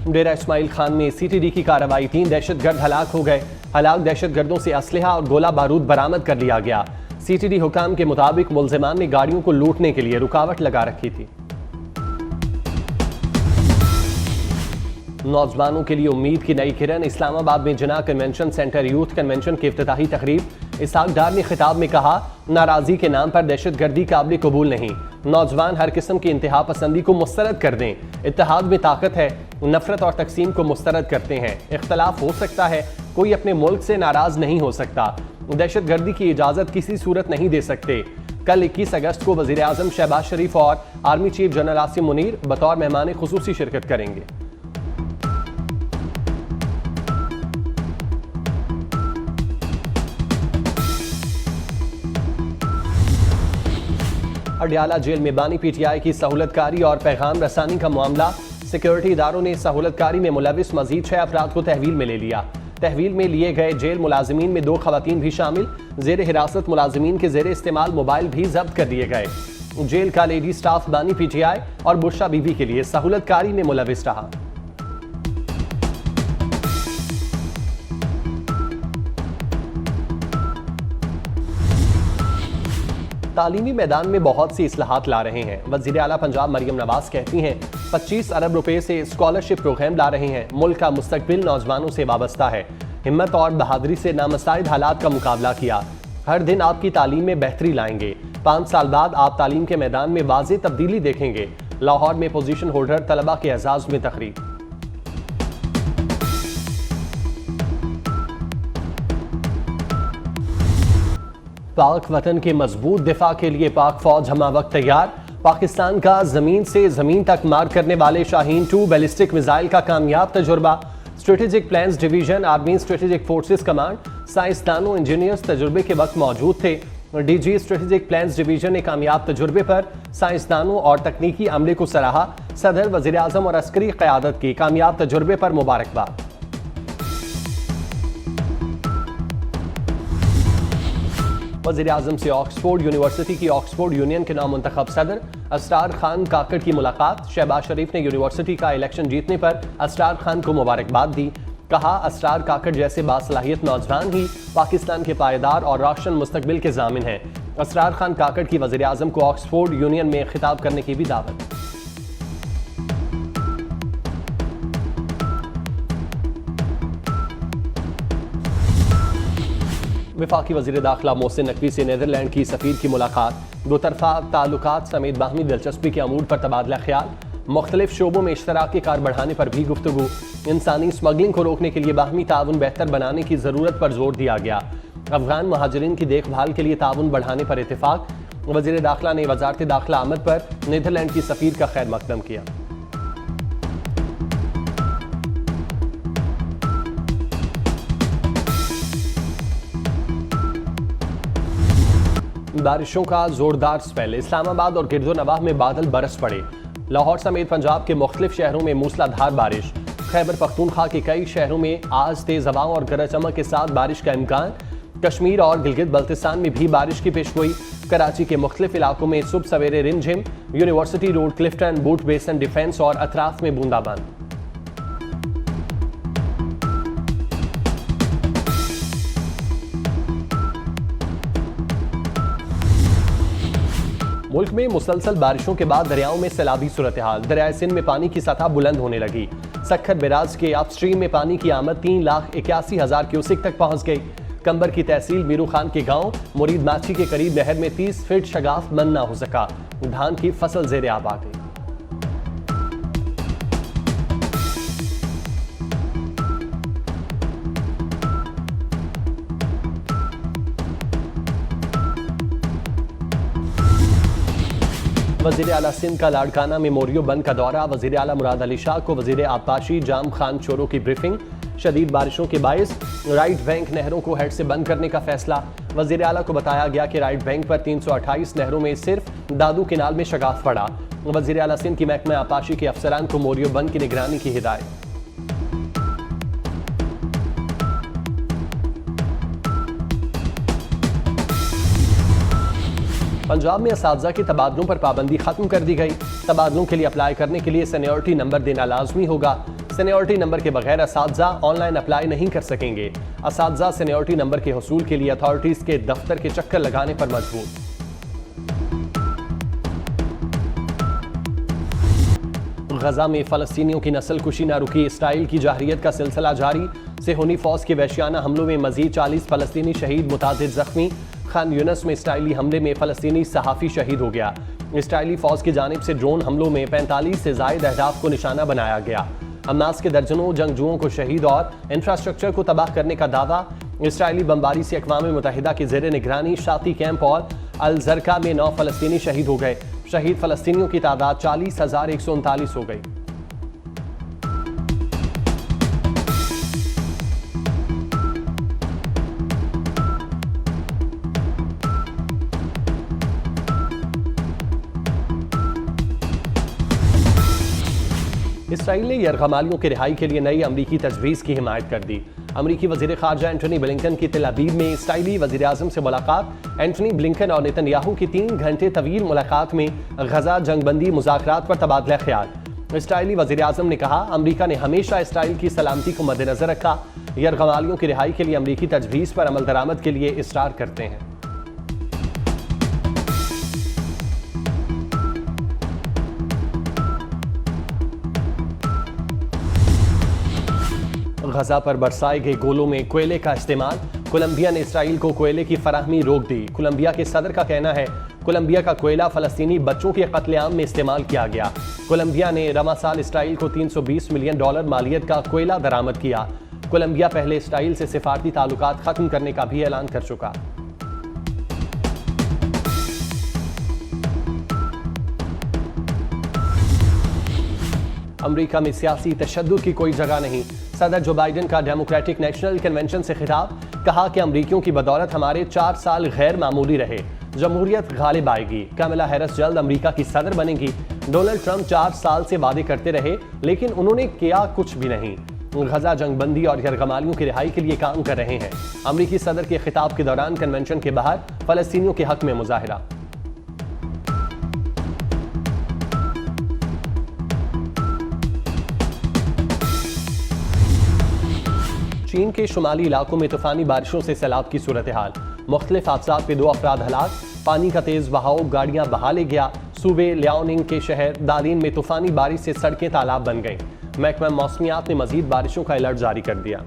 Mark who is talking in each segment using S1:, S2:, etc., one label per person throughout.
S1: डेरा इस्माइल खान में CTD की कार्रवाई, 3 दहशतगर्द हलाक हो गए। हलाक दहशतगर्दों से असलहा और गोला बारूद बरामद कर लिया गया। CTD हुकाम के मुताबिक मुल्जिमान ने गाड़ियों को लूटने के लिए रुकावट लगा रखी थी। नौजवानों के लिए उम्मीद की नई किरण, इस्लामाबाद में जिना कन्वेंशन सेंटर यूथ कन्वेंशन की इफ्तिताही तकरीब। इसहाक डार ने खिताब में कहा, नाराजी के नाम पर दहशतगर्दी काबिल कबूल नहीं। नौजवान हर किस्म की इंतहा पसंदी को मुस्तरद कर दें। इत्तेहाद में ताकत है, नफरत और तकसीम को मुस्तरद करते हैं। इख्तलाफ हो सकता है, कोई अपने मुल्क से नाराज नहीं हो सकता। दहशतगर्दी की इजाजत किसी सूरत नहीं दे सकते। कल 21 अगस्त को वजीर आजम शहबाज शरीफ और army chief general Asim Munir बतौर मेहमान खुसूसी शिरकत करेंगे। अडयाला जेल में बानी PTI की सहूलतकारी और पैगाम रसानी का मामला। सिक्योरिटी इदारों ने सहूलतकारी में मुलविस मजीद 6 अफराद को तहवील में ले लिया। तहवील में लिए गए जेल मुलाजिमीन में 2 खवातीन भी शामिल। जेर हिरासत मुलाजिमीन के जेर इस्तेमाल मोबाइल भी जब्त कर दिए गए। जेल का लेडी स्टाफ बानी PTI और बुशरा बीबी के लिए सहूलतकारी में मुलविस रहा। तालीमी मैदान में बहुत सी इस्लाहात ला रहे हैं। वज़ीर आला पंजाब मरियम नवाज कहती हैं 25 अरब रुपए से स्कॉलरशिप प्रोग्राम ला रहे हैं। मुल्क का मुस्तकबिल नौजवानों से वाबस्ता है। हिम्मत और बहादुरी से नामसाइद हालात का मुकाबला किया। हर दिन आपकी तालीम में बेहतरी लाएंगे। 5 साल बाद आप तालीम के मैदान में वाज़ेह तब्दीली देखेंगे। लाहौर में पोजीशन होल्डर तलबा के एजाज में तकरीब। पाक वतन के मजबूत दिफा के लिए पाक फौज हमा वक्त तैयार। पाकिस्तान का जमीन से जमीन तक मार करने वाले शाहीन 2 बैलिस्टिक मिसाइल का कामयाब तजुर्बा। Strategic plans division, army strategic forces command, साइंसदानों इंजीनियर्स तजुर्बे के वक्त मौजूद थे। DG स्ट्रेटेजिक प्लान्स डिवीजन ने कामयाब तजुर्बे पर साइंसदानों और तकनीकी अमले को सराहा। सदर, वजीर आजम और अस्करी क़यादत की कामयाब तजुर्बे पर मुबारकबाद। वज़ीर आज़म से ऑक्सफोर्ड यूनिवर्सिटी की ऑक्सफोर्ड यूनियन के नाम मुंतखब सदर असरार खान काकड़ की मुलाकात। शहबाज शरीफ ने यूनिवर्सिटी का इलेक्शन जीतने पर असरार खान को मुबारकबाद दी। कहा, असरार काकड़ जैसे बासलाहियत नौजवान ही पाकिस्तान के पायदार और रोशन मुस्तकबिल के ज़ामिन हैं। असरार खान काकड़ की वज़ीर आज़म को ऑक्सफोर्ड यूनियन में खिताब करने की भी दावत। वफाकी वज़ीर दाखिला मोहसिन नकवी से नीदरलैंड की सफ़ीर की मुलाकात। दो तरफ़ा ताल्लुकात समेत बाहमी दिलचस्पी के अमूर पर तबादला ख्याल। मुख्तलिफ शोबों में इश्तराकी कार बढ़ाने पर भी गुफ्तगू। इंसानी स्मगलिंग को रोकने के लिए बाहमी ताउन बेहतर बनाने की ज़रूरत पर जोर दिया गया। अफगान महाजरीन की देखभाल के लिए ताउन बढ़ाने पर इत्तेफाक। वज़ीर दाखिला ने वज़ारत दाखिला आमद पर नीदरलैंड की सफ़ीर का खैर मकदम किया। बारिशों का जोरदार स्पेल। इस्लामाबाद और गिरदोनवाह में बादल बरस पड़े। लाहौर समेत पंजाब के मुख्तलिफ शहरों में मूसलाधार बारिश। खैबर पख्तूनख्वा के कई शहरों में आज तेज हवाओं और गरज चमक के साथ बारिश का इम्कान। कश्मीर और गिलगित बल्तिस्तान में भी बारिश की पेशगोई। कराची के मुख्तलिफ इलाकों में सुबह सवेरे रिमझिम। यूनिवर्सिटी रोड, क्लिफ्टन, बूट बेसन, डिफेंस और अतराफ में बूंदाबांद। मुल्क में मुसलसल बारिशों के बाद दरियाओं में सैलाबी सूरत हाल। दरियाए सिंध में पानी की सतह बुलंद होने लगी। सखर बैराज के अपस्ट्रीम में पानी की आमद 3,81,000 क्यूसिक तक पहुंच गई। कंबर की तहसील मीरू खान के गांव मुरीद माछी के करीब नहर में 30 फीट शगाफ बंद ना हो सका। धान की फसल ज़ेरे आब आ गई। वज़ीर आला सिंध का लाड़काना मेमोरियो बंद का दौरा। वज़ीर आला मुराद अली शाह को वज़ीर आबपाशी जाम खान चोरों की ब्रीफिंग। शदीद बारिशों के बायस राइट बैंक नहरों को हेड से बंद करने का फैसला। वज़ीर आला को बताया गया कि राइट बैंक पर 328 नहरों में सिर्फ दादू किनाल में शगाफ पड़ा। वज़ीर आला सिंध की महकमा आबपाशी के अफसरान को मोरियो बंद की निगरानी की हिदायत। पंजाब में असातिज़ा के तबादलों पर पाबंदी खत्म कर दी गई। तबादलों के लिए अप्लाई करने के लिए सीनियरिटी नंबर देना लाजमी होगा। सीनियरिटी नंबर के बगैर असातिज़ा ऑनलाइन अप्लाई नहीं कर सकेंगे। असातिज़ा सीनियरिटी नंबर के हुसूल के लिए अथॉरिटीज के दफ्तर के चक्कर लगाने पर मजबूर। गजा में फलस्तीनियों की नस्ल कुशी न रुकी, इसराइल की जाहरियत का सिलसिला जारी। सेहूनी फौज के वहशियाना हमलों में मजीद 40 फलस्तीनी शहीद, मुतादिद जख्मी। खान यूनस में इसराइली हमले में फलस्तीनी सहाफ़ी शहीद हो गया। इसराइली फौज की जानिब से ड्रोन हमलों में 45 से ज़ायद अहदाफ को निशाना बनाया गया। हमास के दर्जनों जंगजुओं को शहीद और इंफ्रास्ट्रक्चर को तबाह करने का दावा। इसराइली बमबारी से अक़वाम मुत्तहिदा के ज़ेर निगरानी शाती कैंप और अल ज़रका में 9 फलस्तीनी शहीद हो गए। शहीद फलस्तीनियों की तादाद 40,139 हो गई। इसराइल ने यरगमालियों की रिहाई के लिए नई अमरीकी तजवीज़ की हिमायत कर दी। अमरीकी वज़ीर ख़ारजा एंटनी ब्लिंकन की तेल अवीव में इसराइली वज़ीर आज़म से मुलाकात। एंटनी ब्लिंकन और नेतन्याहू की 3 घंटे तवील मुलाकात में गजा जंगबंदी मुज़ाकरात पर तबादला ख्याल। इसराइली वज़ीर आज़म ने कहा, अमरीका ने हमेशा इसराइल की सलामती को मद्देनज़र रखा। यरगमालियों की रिहाई के लिए अमरीकी तजवीज़ पर अमल दरामद के लिए इसरार करते हैं। गजा पर बरसाए गए गोलों में कोयले का इस्तेमाल। कोलंबिया ने इसराइल को कोयले की फराहमी रोक दी। कोलंबिया के सदर का कहना है, कोलंबिया का कोयला फलस्तीनी बच्चों के कत्लेआम में इस्तेमाल किया गया। कोलंबिया ने रवा साल इसराइल को $320 मिलियन मालियत का कोयला दरामद किया। कोलंबिया पहले इसराइल से सिफारती ताल्लुकात खत्म करने का भी ऐलान कर चुका। अमेरिका में सियासी तशद्दुद की कोई जगह नहीं। सदर जो बाइडेन का डेमोक्रेटिक नेशनल कन्वेंशन से खिताब, कहा कि अमरीकियों की बदौलत हमारे 4 साल गैर मामूली रहे, जमहूरियत गालिब आएगी। कमला हैरिस जल्द अमरीका की सदर बनेगी। डोनाल्ड ट्रंप 4 साल से वादे करते रहे, लेकिन उन्होंने किया कुछ भी नहीं। गजा जंगबंदी और यरगमालियों की रिहाई के लिए काम कर रहे हैं। अमरीकी सदर के खिताब के दौरान कन्वेंशन के बाहर फलस्तीनियों के हक में मुजाहिरा। चीन के शुमाली इलाकों में तूफानी बारिशों से सैलाब की सूरत हाल। मुख्तलिफ हादसात पे 2 अफराद हलाक। पानी का तेज बहाव गाड़ियां बहा ले गया। सूबे लियाओनिंग के शहर दालिन में तूफानी बारिश से सड़कें तालाब बन गईं। महकमा मौसमियात ने मजीद बारिशों का अलर्ट जारी कर दिया।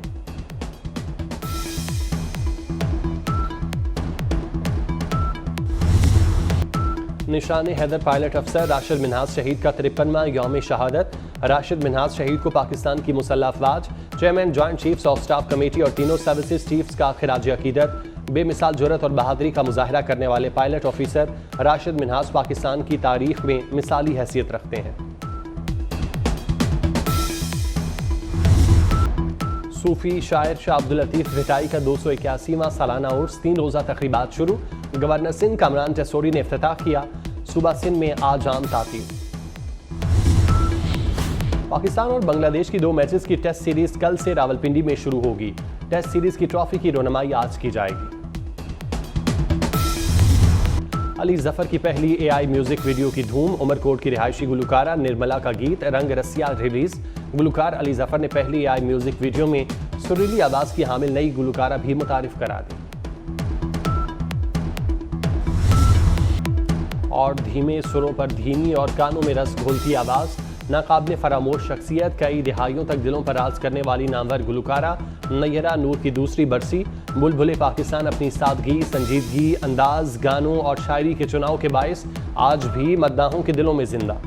S1: निशान हैदर पायलट अफसर राशिद मिन्हाज शहीद का 53वां यौम शहादत। राशिद मिन्हाज शहीद को पाकिस्तान की मुसल्लह अफवाज, chairman joint chiefs of staff committee और तीनों सर्विसेज चीफ्स का खिराज अकीदत। बेमिसाल जुर्रत और बहादुरी का मुजाहिरा करने वाले पायलट ऑफिसर राशिद मिन्हाज पाकिस्तान की तारीख में मिसाली हैसियत रखते हैं। सूफी शायर शाह अब्दुल लतीफ भिटाई का 281वां सालाना उर्स 3 रोज़ा तकरीबात शुरू। गवर्नर सिंध कामरान टेसोरी ने इफ्तिताह किया। सूबा सिंध में आज आम तातील। पाकिस्तान और बांग्लादेश की 2 मैचेस की टेस्ट सीरीज कल से रावलपिंडी में शुरू होगी। टेस्ट सीरीज की ट्रॉफी की रोनमाई आज की जाएगी। अली जफर की पहली AI म्यूजिक वीडियो की धूम। उमरकोट की रिहायशी गुलकारा निर्मला का गीत रंग रसिया रिलीज। गुलकार अली जफर ने पहली AI म्यूजिक वीडियो में सुरीली आवाज की हामिल नई गुलकारा भी मुतारिफ करा दी। और धीमे सुरों पर धीमी और कानों में रस घोलती आवाज, नाकाबिल फरामोश शख्सियत, कई दिहाइयों तक दिलों पर राज करने वाली नामवर गुलकारा नैयरा नूर की दूसरी बरसी। बुलबुले पाकिस्तान अपनी सादगी, संजीदगी, अंदाज, गानों और शायरी के चुनाव के बायस आज भी मद्दाहों के दिलों में जिंदा।